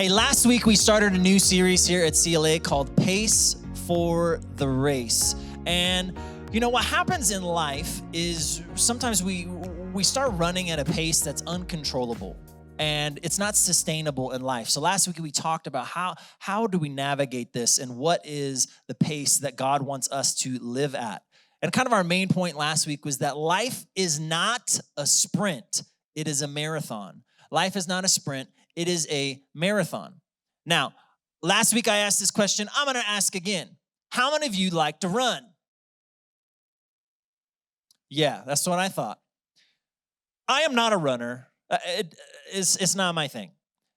Hey, last week we started a new series here at CLA called Pace for the Race. And you know what happens in life is sometimes we start running at a pace that's uncontrollable and it's not sustainable in life. So last week we talked about how do we navigate this and what is the pace that God wants us to live at. And kind of our main point last week was that life is not a sprint, it is a marathon. Life is not a sprint, it is a marathon. Now, last week I asked this question, I'm gonna ask again. How many of you like to run? Yeah, that's what I thought. I am not a runner. It's not my thing.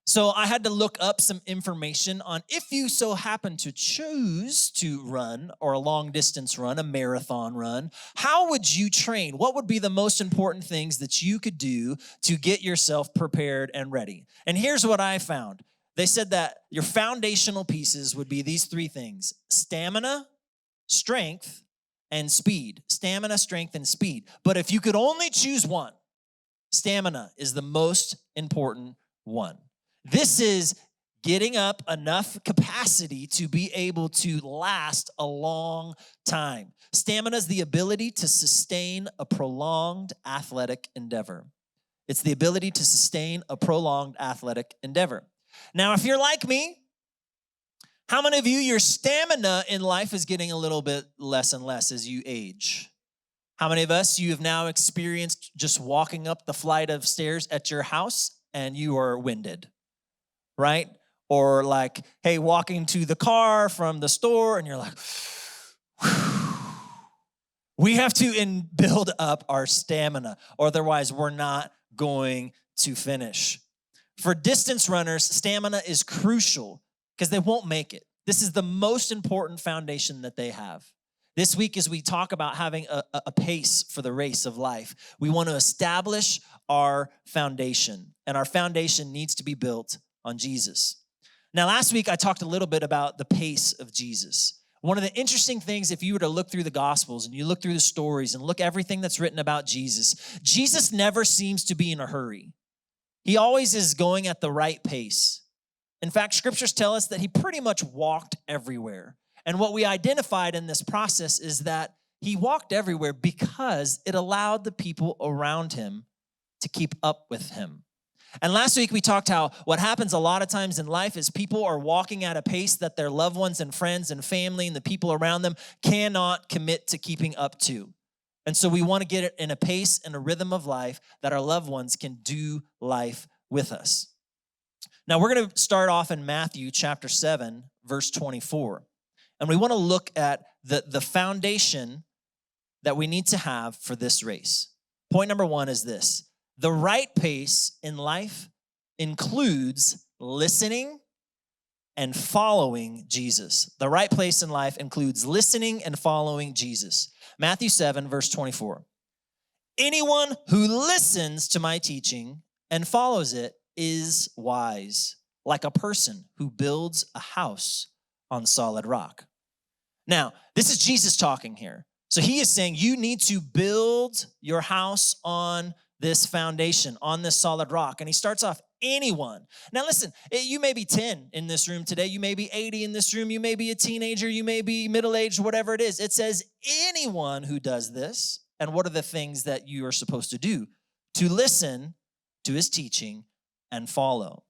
So I had to look up some information on if you so happen to choose to run or a long distance run, a marathon run, how would you train? What would be the most important things that you could do to get yourself prepared and ready? And here's what I found. They said that your foundational pieces would be these three things: stamina, strength, and speed. Stamina, strength, and speed. But if you could only choose one, stamina is the most important one. This is getting up enough capacity to be able to last a long time. Stamina is the ability to sustain a prolonged athletic endeavor. It's the ability to sustain a prolonged athletic endeavor. Now, if you're like me, how many of you, your stamina in life is getting a little bit less and less as you age? How many of us, you have now experienced just walking up the flight of stairs at your house and you are winded, right? Or like, hey, walking to the car from the store and you're like, we have to build up our stamina, or otherwise we're not going to finish. For distance runners, stamina is crucial because they won't make it. This is the most important foundation that they have. This week, as we talk about having a pace for the race of life, we want to establish our foundation, and our foundation needs to be built on Jesus. Now, last week, I talked a little bit about the pace of Jesus. One of the interesting things, if you were to look through the Gospels and you look through the stories and look everything that's written about Jesus, Jesus never seems to be in a hurry. He always is going at the right pace. In fact, scriptures tell us that he pretty much walked everywhere. And what we identified in this process is that he walked everywhere because it allowed the people around him to keep up with him. And last week we talked how what happens a lot of times in life is people are walking at a pace that their loved ones and friends and family and the people around them cannot commit to keeping up to. And so we want to get it in a pace and a rhythm of life that our loved ones can do life with us. Now we're going to start off in Matthew chapter 7, verse 24. And we want to look at the foundation that we need to have for this race. Point number one is this: the right pace in life includes listening and following Jesus. The right place in life includes listening and following Jesus. Matthew 7, verse 24. Anyone who listens to my teaching and follows it is wise, like a person who builds a house on solid rock. Now, this is Jesus talking here. So he is saying you need to build your house on this foundation, on this solid rock. And he starts off, anyone. Now listen, you may be 10 in this room today. You may be 80 in this room. You may be a teenager. You may be middle-aged, whatever it is. It says anyone who does this. And what are the things that you are supposed to do? To listen to his teaching and follow.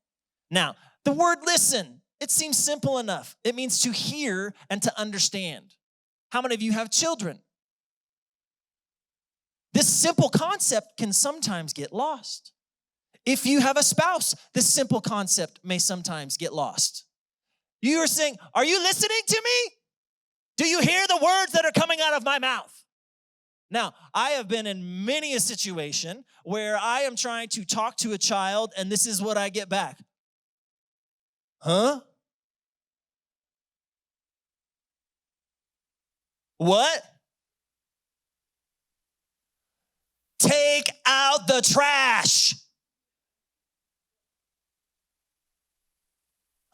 Now, the word listen, it seems simple enough. It means to hear and to understand. How many of you have children? This simple concept can sometimes get lost. If you have a spouse, this simple concept may sometimes get lost. You are saying, are you listening to me? Do you hear the words that are coming out of my mouth? Now, I have been in many a situation where I am trying to talk to a child and this is what I get back. Huh? What? Take out the trash.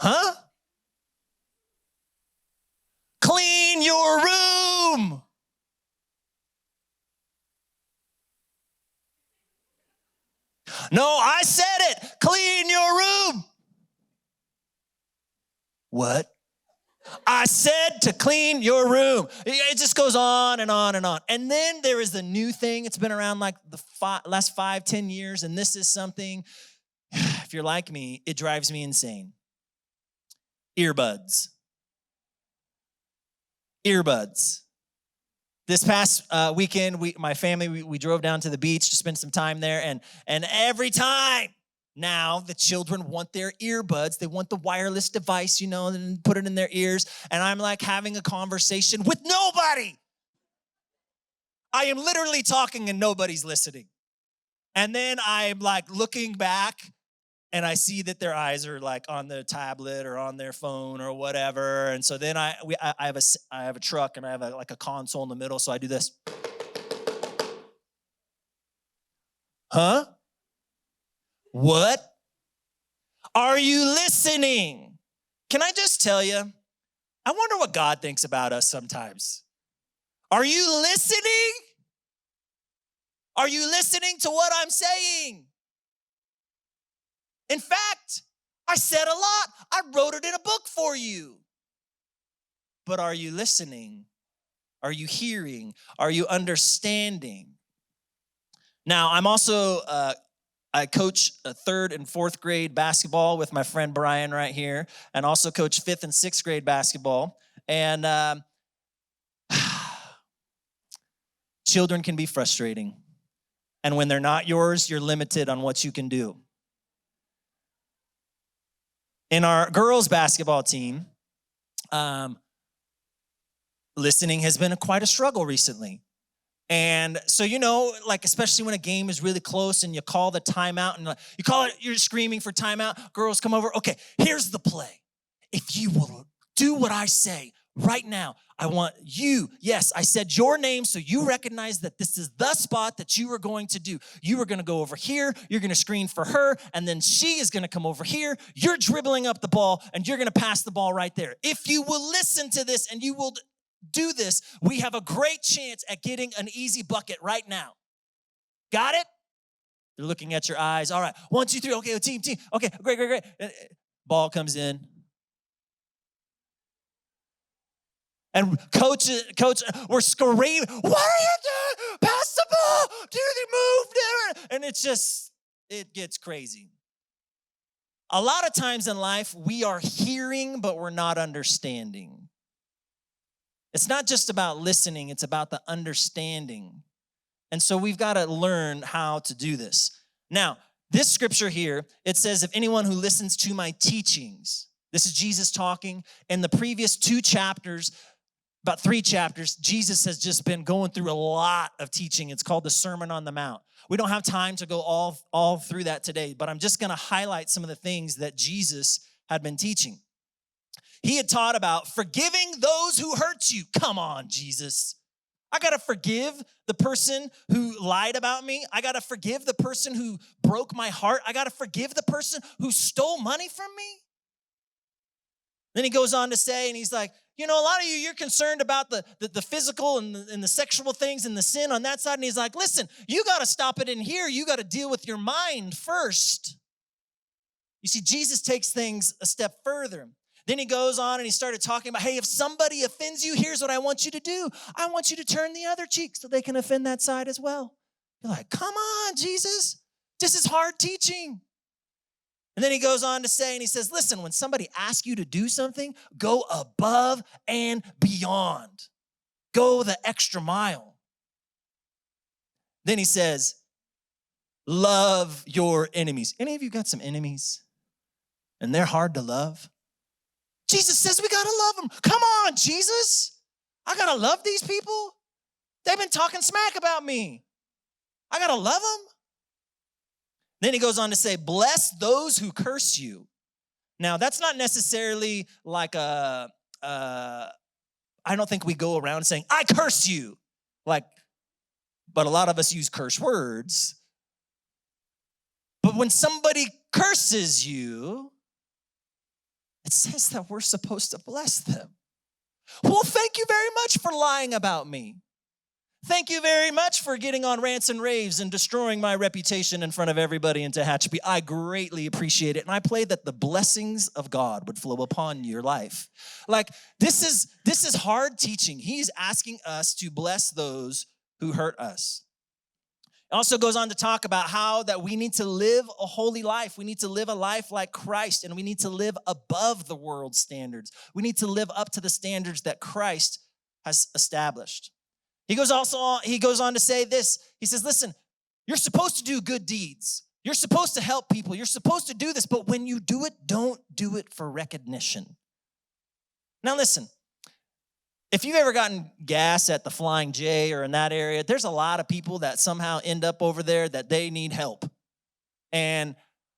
Huh? Clean your room. No, I said it. Clean your room. What? I said to clean your room. It just goes on and on and on. And then there is the new thing. It's been around like the last 5-10 years. And this is something, if you're like me, it drives me insane. Earbuds. Earbuds. This past weekend, my family, we drove down to the beach to spend some time there. And every time now the children want their earbuds. They want the wireless device, and put it in their ears. And I'm like having a conversation with nobody. I am literally talking and nobody's listening. And then I'm like looking back and I see that their eyes are like on the tablet or on their phone or whatever. And so then I have a truck and I have a console in the middle. So I do this. Huh? What? Are you listening? Can I just tell you? I wonder what God thinks about us sometimes. Are you listening? Are you listening to what I'm saying? In fact, I said a lot. I wrote it in a book for you. But are you listening? Are you hearing? Are you understanding? Now, I'm also, I coach a 3rd and 4th grade basketball with my friend Brian right here, and also coach 5th and 6th grade basketball. And children can be frustrating. And when they're not yours, you're limited on what you can do. In our girls' basketball team, listening has been quite a struggle recently. And so, especially when a game is really close and you call the timeout and you call it, you're screaming for timeout, girls come over. Okay, here's the play. If you will do what I say right now, I want you, yes, I said your name so you recognize that this is the spot that you are going to do. You are going to go over here, you're going to screen for her, and then she is going to come over here. You're dribbling up the ball, and you're going to pass the ball right there. If you will listen to this and you will do this, we have a great chance at getting an easy bucket right now. Got it? They're looking at your eyes. All right, 1, 2, 3. Okay, team. Okay, great. Ball comes in. And coach, we're screaming, what are you doing? Pass the ball. Do the move. And it gets crazy. A lot of times in life, we are hearing, but we're not understanding. It's not just about listening, it's about the understanding. And so we've got to learn how to do this. Now, this scripture here, it says, if anyone who listens to my teachings, this is Jesus talking. In the previous 2 chapters, about 3 chapters, Jesus has just been going through a lot of teaching. It's called the Sermon on the Mount. We don't have time to go all through that today, but I'm just going to highlight some of the things that Jesus had been teaching. He had taught about forgiving those who hurt you. Come on, Jesus. I got to forgive the person who lied about me. I got to forgive the person who broke my heart. I got to forgive the person who stole money from me. Then he goes on to say, and he's like, a lot of you're concerned about the physical and the sexual things and the sin on that side. And he's like, listen, you got to stop it in here. You got to deal with your mind first. You see, Jesus takes things a step further. Then he goes on and he started talking about, hey, if somebody offends you, here's what I want you to do. I want you to turn the other cheek so they can offend that side as well. You're like, come on, Jesus. This is hard teaching. And then he goes on to say, and he says, listen, when somebody asks you to do something, go above and beyond. Go the extra mile. Then he says, love your enemies. Any of you got some enemies? And they're hard to love? Jesus says we got to love them. Come on, Jesus. I got to love these people. They've been talking smack about me. I got to love them. Then he goes on to say, bless those who curse you. Now, that's not necessarily like I don't think we go around saying, I curse you. But a lot of us use curse words. But when somebody curses you, it says that we're supposed to bless them. Well, thank you very much for lying about me. Thank you very much for getting on rants and raves and destroying my reputation in front of everybody in Tehachapi. I greatly appreciate it. And I pray that the blessings of God would flow upon your life. Like, this is hard teaching. He's asking us to bless those who hurt us. It also goes on to talk about how that we need to live a holy life. We need to live a life like Christ, and we need to live above the world's standards. We need to live up to the standards that Christ has established. He goes on to say this. He says, listen, you're supposed to do good deeds. You're supposed to help people. You're supposed to do this, but when you do it, don't do it for recognition. Now listen, if you've ever gotten gas at the Flying J or in that area, there's a lot of people that somehow end up over there that they need help. And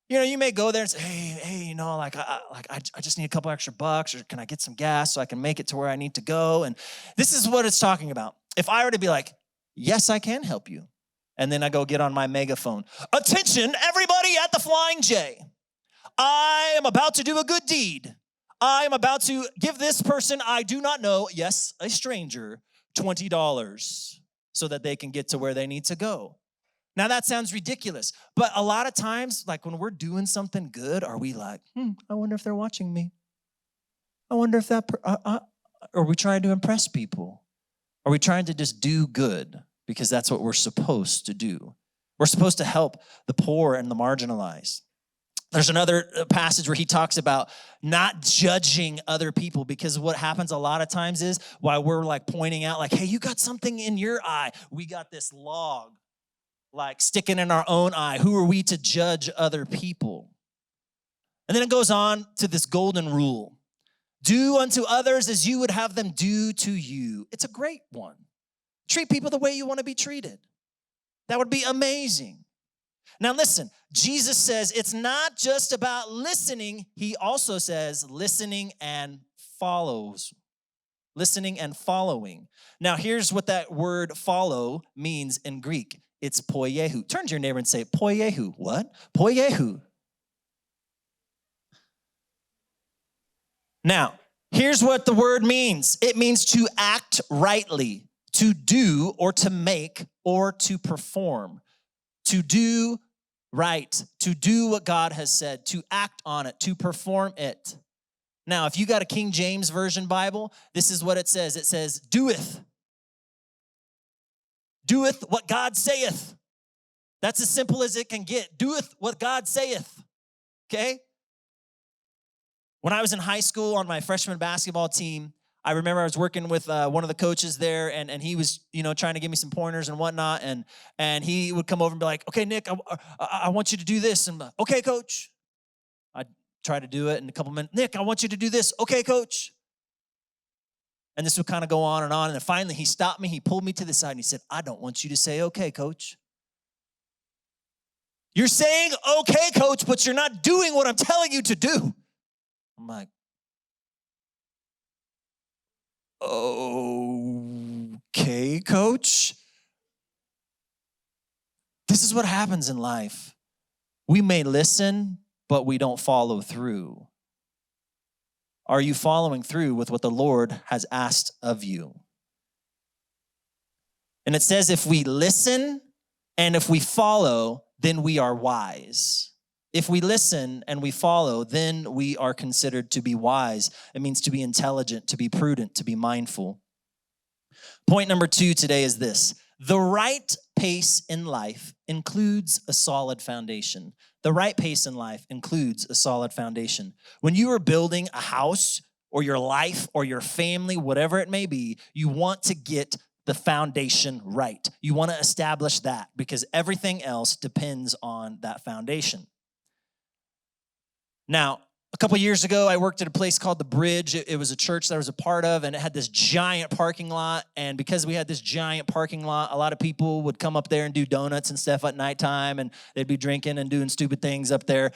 you may go there and say, hey, I just need a couple extra bucks, or can I get some gas so I can make it to where I need to go? And this is what it's talking about. If I were to be like, yes, I can help you. And then I go get on my megaphone. Attention, everybody at the Flying J. I am about to do a good deed. I am about to give this person I do not know, yes, a stranger, $20 so that they can get to where they need to go. Now that sounds ridiculous, but a lot of times, like when we're doing something good, are we like, I wonder if they're watching me? I wonder if are we trying to impress people? Are we trying to just do good because that's what we're supposed to do? We're supposed to help the poor and the marginalized. There's another passage where he talks about not judging other people, because what happens a lot of times is while we're like pointing out like, hey, you got something in your eye. We got this log like sticking in our own eye. Who are we to judge other people? And then it goes on to this golden rule. Do unto others as you would have them do to you. It's a great one. Treat people the way you want to be treated. That would be amazing. Now listen, Jesus says it's not just about listening. He also says listening and follows. Listening and following. Now here's what that word follow means in Greek. It's poiehu. Turn to your neighbor and say, poiehu. What? Poiehu. Now, here's what the word means. It means to act rightly, to do or to make or to perform. To do right, to do what God has said, to act on it, to perform it. Now, if you got a King James Version Bible, this is what it says. It says, doeth. Doeth what God saith. That's as simple as it can get. Doeth what God saith. Okay? When I was in high school on my freshman basketball team, I remember I was working with one of the coaches there, and he was, trying to give me some pointers and whatnot, and he would come over and be like, okay, Nick, I want you to do this. And I'm like, okay, coach. I'd try to do it in a couple minutes. Nick, I want you to do this. Okay, coach. And this would kind of go on, and then finally he stopped me. He pulled me to the side, and he said, I don't want you to say okay, coach. You're saying okay, coach, but you're not doing what I'm telling you to do. I'm like, okay, coach. This is what happens in life. We may listen, but we don't follow through. Are you following through with what the Lord has asked of you? And it says if we listen and if we follow, then we are wise. If we listen and we follow, then we are considered to be wise. It means to be intelligent, to be prudent, to be mindful. Point number 2 today is this. The right pace in life includes a solid foundation. The right pace in life includes a solid foundation. When you are building a house or your life or your family, whatever it may be, you want to get the foundation right. You want to establish that because everything else depends on that foundation. Now, a couple years ago, I worked at a place called The Bridge. It was a church that I was a part of, and it had this giant parking lot. And because we had this giant parking lot, a lot of people would come up there and do donuts and stuff at nighttime, and they'd be drinking and doing stupid things up there.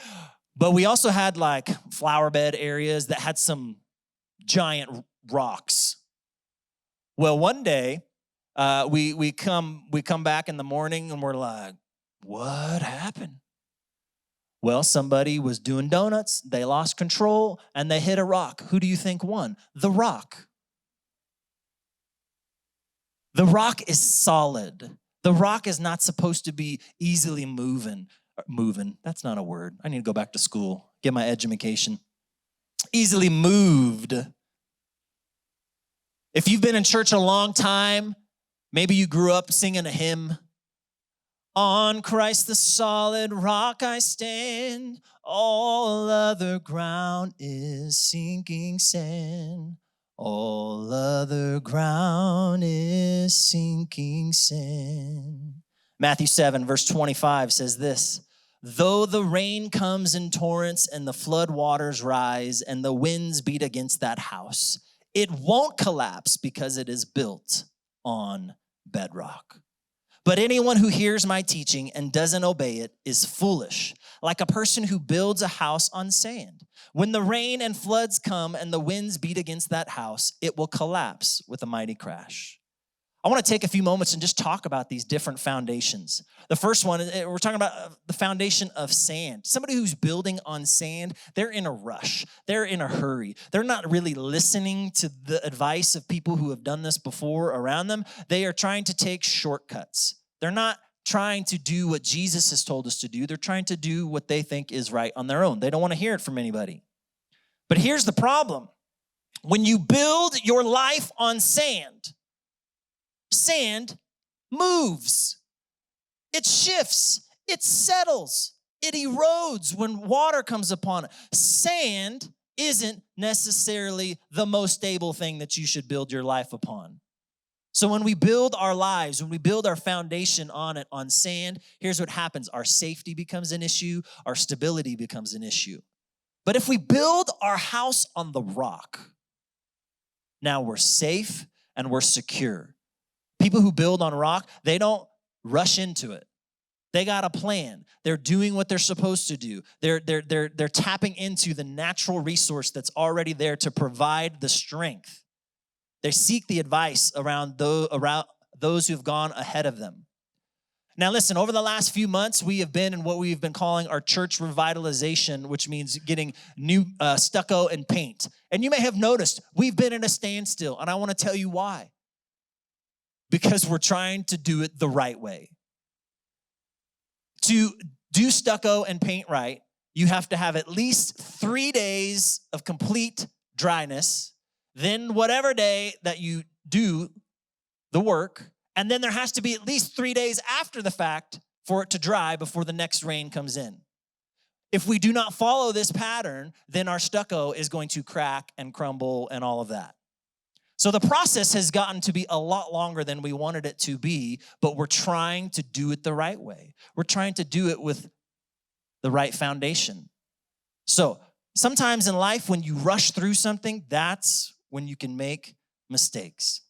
But we also had like flower bed areas that had some giant rocks. Well, one day, we come back in the morning, and we're like, what happened? Well, somebody was doing donuts, they lost control, and they hit a rock. Who do you think won? The rock. The rock is solid. The rock is not supposed to be easily moving. That's not a word. I need to go back to school, get my education. Easily moved. If you've been in church a long time, maybe you grew up singing a hymn. On Christ the solid rock I stand, all other ground is sinking sand. All other ground is sinking sand. Matthew 7, verse 25 says this, though the rain comes in torrents and the flood waters rise and the winds beat against that house, it won't collapse because it is built on bedrock. But anyone who hears my teaching and doesn't obey it is foolish, like a person who builds a house on sand. When the rain and floods come and the winds beat against that house, it will collapse with a mighty crash. I want to take a few moments and just talk about these different foundations. The first one, we're talking about the foundation of sand. Somebody who's building on sand, they're in a rush. They're in a hurry. They're not really listening to the advice of people who have done this before around them. They are trying to take shortcuts. They're not trying to do what Jesus has told us to do. They're trying to do what they think is right on their own. They don't want to hear it from anybody. But here's the problem. When you build your life on sand, sand moves, it shifts, it settles, it erodes when water comes upon it. Sand isn't necessarily the most stable thing that you should build your life upon. So when we build our lives, when we build our foundation on it, on sand, here's what happens. Our safety becomes an issue, our stability becomes an issue. But if we build our house on the rock, now we're safe and we're secure. People who build on rock, they don't rush into it. They got a plan. They're doing what they're supposed to do. They're tapping into the natural resource that's already there to provide the strength. They seek the advice around those who've gone ahead of them. Now listen, over the last few months, we have been in what we've been calling our church revitalization, which means getting new stucco and paint. And you may have noticed we've been in a standstill, and I want to tell you why. Because we're trying to do it the right way. To do stucco and paint right, you have to have at least 3 days of complete dryness, then whatever day that you do the work, and then there has to be at least 3 days after the fact for it to dry before the next rain comes in. If we do not follow this pattern, then our stucco is going to crack and crumble and all of that. So the process has gotten to be a lot longer than we wanted it to be, but we're trying to do it the right way. We're trying to do it with the right foundation. So sometimes in life, when you rush through something, that's when you can make mistakes.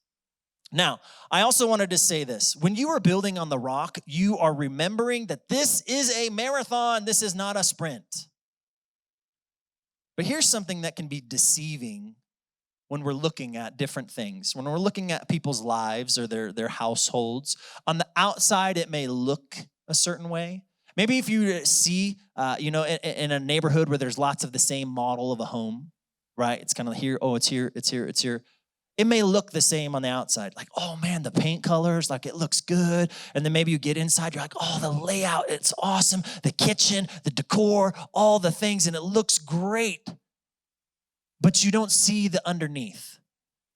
Now, I also wanted to say this. When you are building on the rock, you are remembering that this is a marathon. This is not a sprint. But here's something that can be deceiving when we're looking at different things, when we're looking at people's lives or their households. On the outside, it may look a certain way. Maybe if you see, in a neighborhood where there's lots of the same model of a home, right? It's kind of here, oh, it's here, it's here, it's here. It may look the same on the outside. Like, oh man, the paint colors, like it looks good. And then maybe you get inside, you're like, oh, the layout, it's awesome. The kitchen, the decor, all the things, and it looks great. But you don't see the underneath.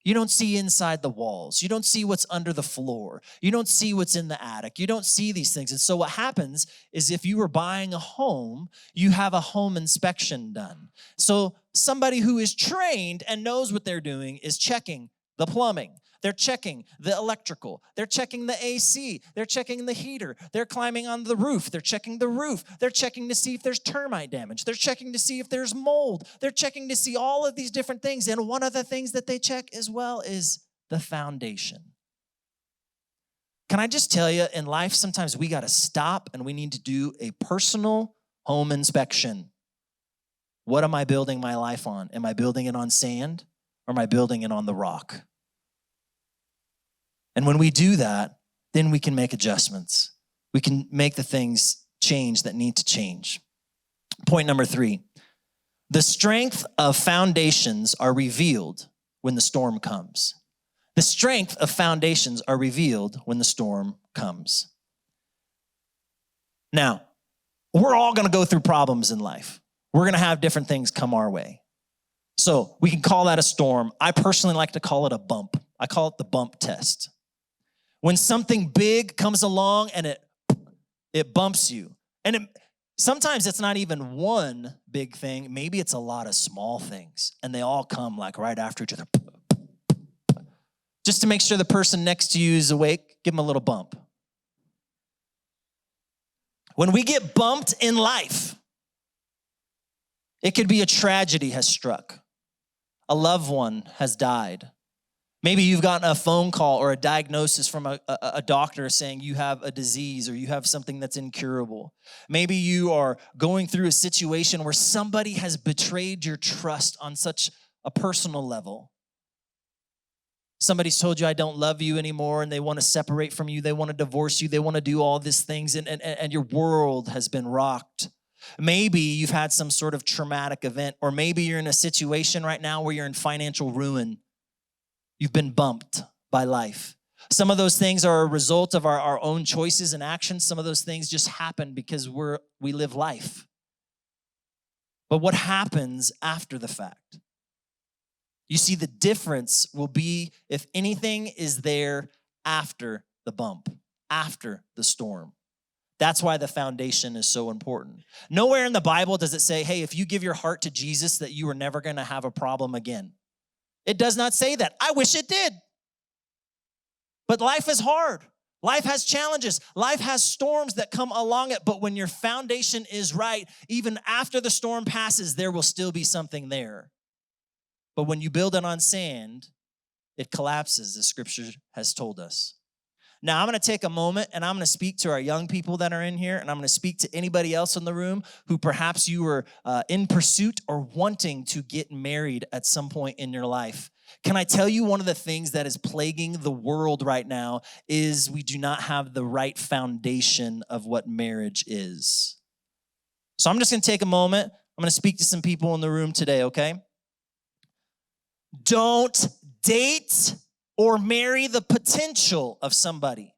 You don't see inside the walls. You don't see what's under the floor. You don't see what's in the attic. You don't see these things. And so what happens is if you were buying a home, you have a home inspection done. So somebody who is trained and knows what they're doing is checking the plumbing. They're checking the electrical. They're checking the AC. They're checking the heater. They're climbing on the roof. They're checking the roof. They're checking to see if there's termite damage. They're checking to see if there's mold. They're checking to see all of these different things. And one of the things that they check as well is the foundation. Can I just tell you, in life, sometimes we got to stop and we need to do a personal home inspection. What am I building my life on? Am I building it on sand or am I building it on the rock? And when we do that, then we can make adjustments. We can make the things change that need to change. Point number 3, the strength of foundations are revealed when the storm comes. The strength of foundations are revealed when the storm comes. Now, we're all going to go through problems in life. We're going to have different things come our way. So we can call that a storm. I personally like to call it a bump. I call it the bump test. When something big comes along and it bumps you. And sometimes it's not even one big thing. Maybe it's a lot of small things. And they all come like right after each other. Just to make sure the person next to you is awake, give them a little bump. When we get bumped in life, it could be a tragedy has struck. A loved one has died. Maybe you've gotten a phone call or a diagnosis from a doctor saying you have a disease or you have something that's incurable. Maybe you are going through a situation where somebody has betrayed your trust on such a personal level. Somebody's told you, I don't love you anymore, and they want to separate from you. They want to divorce you. They want to do all these things, and your world has been rocked. Maybe you've had some sort of traumatic event, or maybe you're in a situation right now where you're in financial ruin. You've been bumped by life. Some of those things are a result of our own choices and actions. Some of those things just happen because we live life. But what happens after the fact? You see, the difference will be if anything is there after the bump, after the storm. That's why the foundation is so important. Nowhere in the Bible does it say, hey, if you give your heart to Jesus, that you are never going to have a problem again. It does not say that. I wish it did. But life is hard. Life has challenges. Life has storms that come along it. But when your foundation is right, even after the storm passes, there will still be something there. But when you build it on sand, it collapses, as Scripture has told us. Now, I'm going to take a moment and I'm going to speak to our young people that are in here, and I'm going to speak to anybody else in the room who perhaps you were in pursuit or wanting to get married at some point in your life. Can I tell you one of the things that is plaguing the world right now is we do not have the right foundation of what marriage is. So I'm just going to take a moment. I'm going to speak to some people in the room today, okay? Don't date or marry the potential of somebody.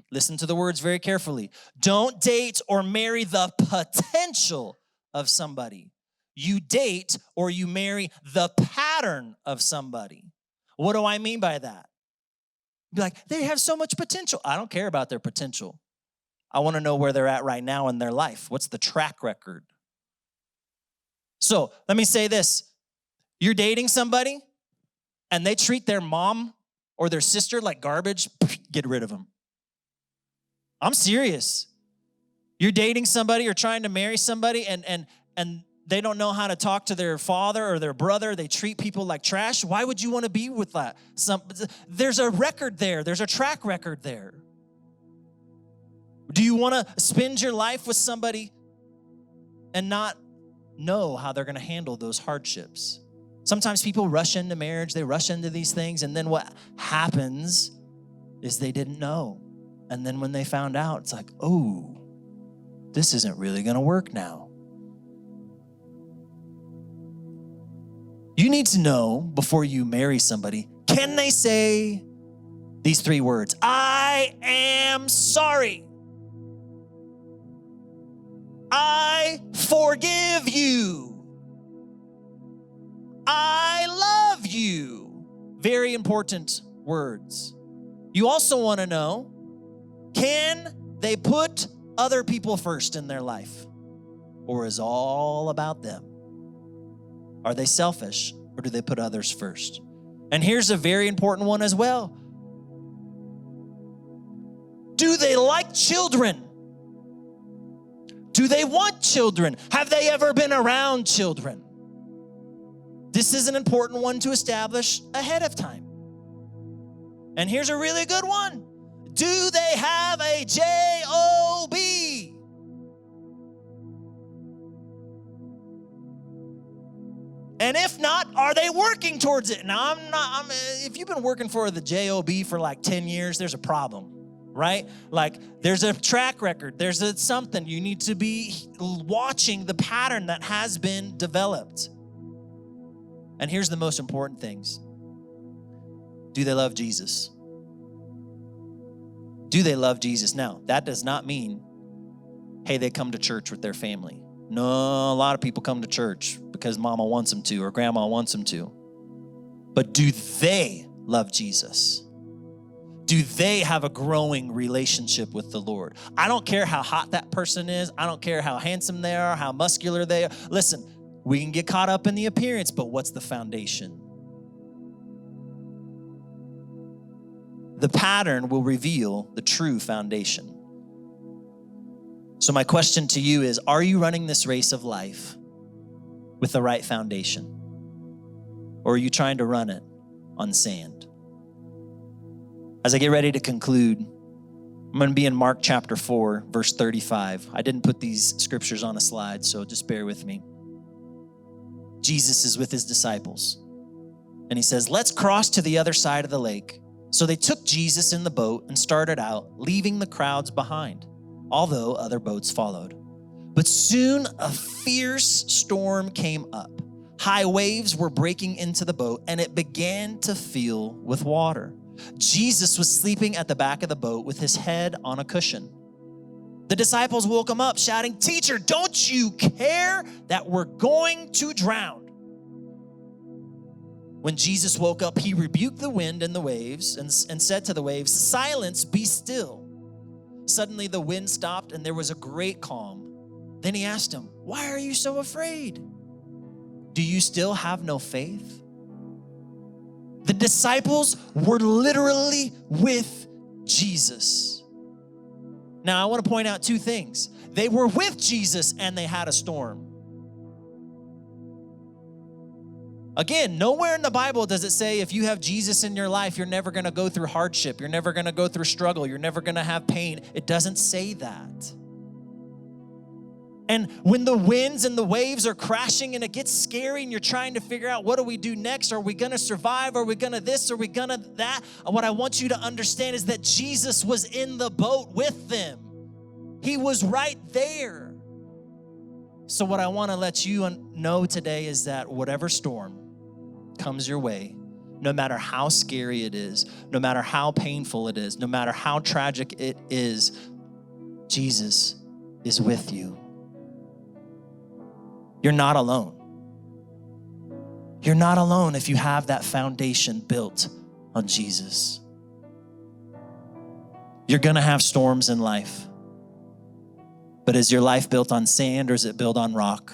Listen to the words very carefully. Don't date or marry the potential of somebody. You date or you marry the pattern of somebody. What do I mean by that? Be like, they have so much potential. I don't care about their potential. I want to know where they're at right now in their life. What's the track record? So let me say this. You're dating somebody and they treat their mom or their sister like garbage, get rid of them. I'm serious. You're dating somebody or trying to marry somebody and they don't know how to talk to their father or their brother. They treat people like trash. Why would you want to be with that? There's a record there. There's a track record there. Do you want to spend your life with somebody and not know how they're going to handle those hardships? Sometimes people rush into marriage, they rush into these things, and then what happens is they didn't know. And then when they found out, it's like, oh, this isn't really going to work now. You need to know before you marry somebody, can they say these 3 words? I am sorry. I forgive you. I love you. Very important words. You also want to know, can they put other people first in their life? Or is all about them? Are they selfish or do they put others first? And here's a very important one as well. Do they like children? Do they want children? Have they ever been around children? This is an important one to establish ahead of time. And here's a really good one. Do they have a job? And if not, are they working towards it? Now, if you've been working for the job for like 10 years, there's a problem, right? Like there's a track record. There's something. You need to be watching the pattern that has been developed. And here's the most important things. Do they love Jesus? Do they love Jesus? Now, that does not mean, hey, they come to church with their family. No, a lot of people come to church because mama wants them to or grandma wants them to. But do they love Jesus? Do they have a growing relationship with the Lord? I don't care how hot that person is. I don't care how handsome they are, how muscular they are. Listen, we can get caught up in the appearance, but what's the foundation? The pattern will reveal the true foundation. So my question to you is, are you running this race of life with the right foundation? Or are you trying to run it on sand? As I get ready to conclude, I'm going to be in Mark chapter 4, verse 35. I didn't put these scriptures on a slide, so just bear with me. Jesus is with his disciples, and he says, let's cross to the other side of the lake. So they took Jesus in the boat and started out, leaving the crowds behind, although other boats followed. But soon a fierce storm came up. High waves were breaking into the boat, and it began to fill with water. Jesus was sleeping at the back of the boat with his head on a cushion. The disciples woke him up, shouting, "Teacher, don't you care that we're going to drown?" When Jesus woke up, he rebuked the wind and the waves and said to the waves, "Silence, be still." Suddenly the wind stopped and there was a great calm. Then he asked them, "Why are you so afraid? Do you still have no faith?" The disciples were literally with Jesus. Now, I want to point out two things. They were with Jesus and they had a storm. Again, nowhere in the Bible does it say if you have Jesus in your life, you're never going to go through hardship. You're never going to go through struggle. You're never going to have pain. It doesn't say that. And when the winds and the waves are crashing and it gets scary and you're trying to figure out, what do we do next? Are we going to survive? Are we going to this? Are we going to that? What I want you to understand is that Jesus was in the boat with them. He was right there. So what I want to let you know today is that whatever storm comes your way, no matter how scary it is, no matter how painful it is, no matter how tragic it is, Jesus is with you. You're not alone. You're not alone if you have that foundation built on Jesus. You're gonna have storms in life, but is your life built on sand or is it built on rock?